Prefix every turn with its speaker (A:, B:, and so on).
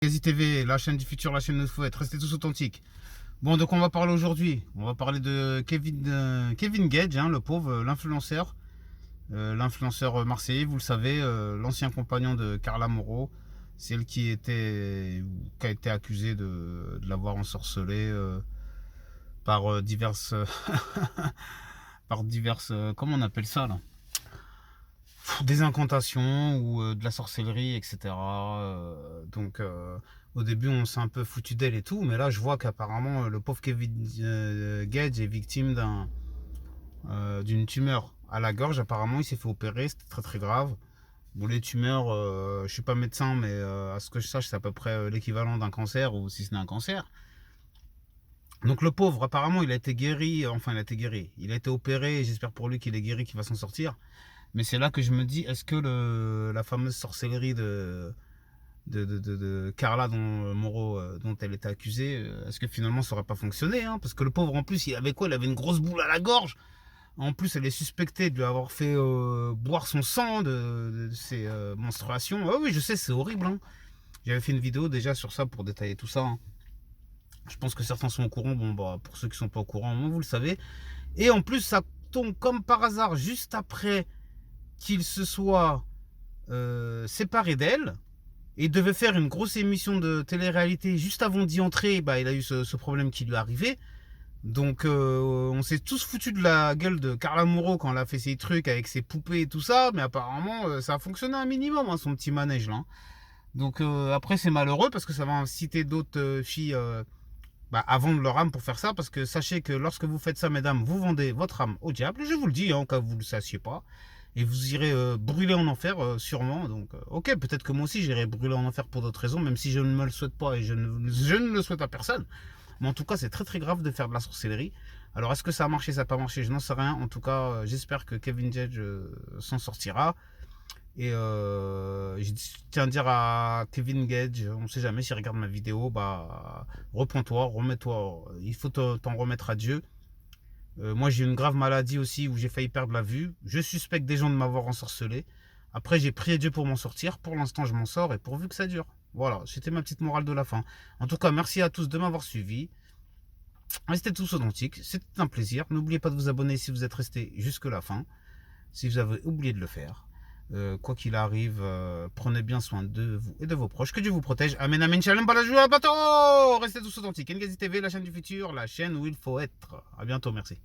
A: Gazi TV, la chaîne du futur, la chaîne de faut être, restez tous authentiques. Bon, donc on va parler aujourd'hui. On va parler de Kevin Gage, hein, le pauvre, l'influenceur marseillais, vous le savez, l'ancien compagnon de Carla Moreau, celle qui a été accusée de l'avoir ensorcelé diverses, par diverses, comment on appelle ça là? Des incantations ou de la sorcellerie, etc. Au début, on s'est un peu foutu d'elle et tout, mais là, je vois qu'apparemment, le pauvre Kevin Gage est victime d'une tumeur à la gorge. Apparemment, il s'est fait opérer, c'était très très grave. Bon, les tumeurs, je suis pas médecin, mais à ce que je sache, c'est à peu près l'équivalent d'un cancer, ou si ce n'est un cancer. Donc le pauvre, apparemment, il a été guéri, enfin, il a été guéri. Il a été opéré, et j'espère pour lui qu'il est guéri, qu'il va s'en sortir. Mais c'est là que je me dis, est-ce que la fameuse sorcellerie de Carla Moreau, dont elle était accusée, est-ce que finalement ça aurait pas fonctionné, hein? Parce que le pauvre, en plus, il avait quoi? Il avait une grosse boule à la gorge. En plus, elle est suspectée de lui avoir fait boire son sang de ses menstruations. Ah oui, je sais, c'est horrible, hein. J'avais fait une vidéo déjà sur ça pour détailler tout ça, hein. Je pense que certains sont au courant. Bon, bah, pour ceux qui sont pas au courant, vous le savez. Et en plus, ça tombe comme par hasard juste après qu'il se soit séparé d'elle et devait faire une grosse émission de télé-réalité juste avant d'y entrer. Bah, il a eu ce problème qui lui est arrivé. Donc on s'est tous foutus de la gueule de Carla Moreau quand elle a fait ses trucs avec ses poupées et tout ça, mais apparemment ça a fonctionné un minimum, hein, son petit manège là. Donc après c'est malheureux parce que ça va inciter d'autres filles à vendre leur âme pour faire ça, parce que sachez que lorsque vous faites ça, mesdames, vous vendez votre âme au diable. Je vous le dis, hein, en cas où vous ne le sachiez pas. Et vous irez brûler en enfer, sûrement. Donc, ok, peut-être que moi aussi j'irai brûler en enfer pour d'autres raisons, même si je ne me le souhaite pas et je ne le souhaite à personne. Mais en tout cas, c'est très très grave de faire de la sorcellerie. Alors, est-ce que ça a marché, ça n'a pas marché? Je n'en sais rien. En tout cas, j'espère que Kevin Gage s'en sortira. Et je tiens à dire à Kevin Gage, on ne sait jamais s'il regarde ma vidéo, bah reprends-toi, remets-toi, il faut t'en remettre à Dieu. Moi j'ai une grave maladie aussi où j'ai failli perdre la vue. Je suspecte des gens de m'avoir ensorcelé. Après j'ai prié Dieu pour m'en sortir. Pour l'instant je m'en sors et pourvu que ça dure. Voilà, c'était ma petite morale de la fin. En tout cas, merci à tous de m'avoir suivi. Restez tous authentiques, c'était un plaisir. N'oubliez pas de vous abonner si vous êtes resté jusque la fin. Si vous avez oublié de le faire. Quoi qu'il arrive, prenez bien soin de vous et de vos proches. Que Dieu vous protège. Amen, amen, shalom, balajou, à bientôt. Restez tous authentiques. Ngazi TV, la chaîne du futur, la chaîne où il faut être. À bientôt, merci.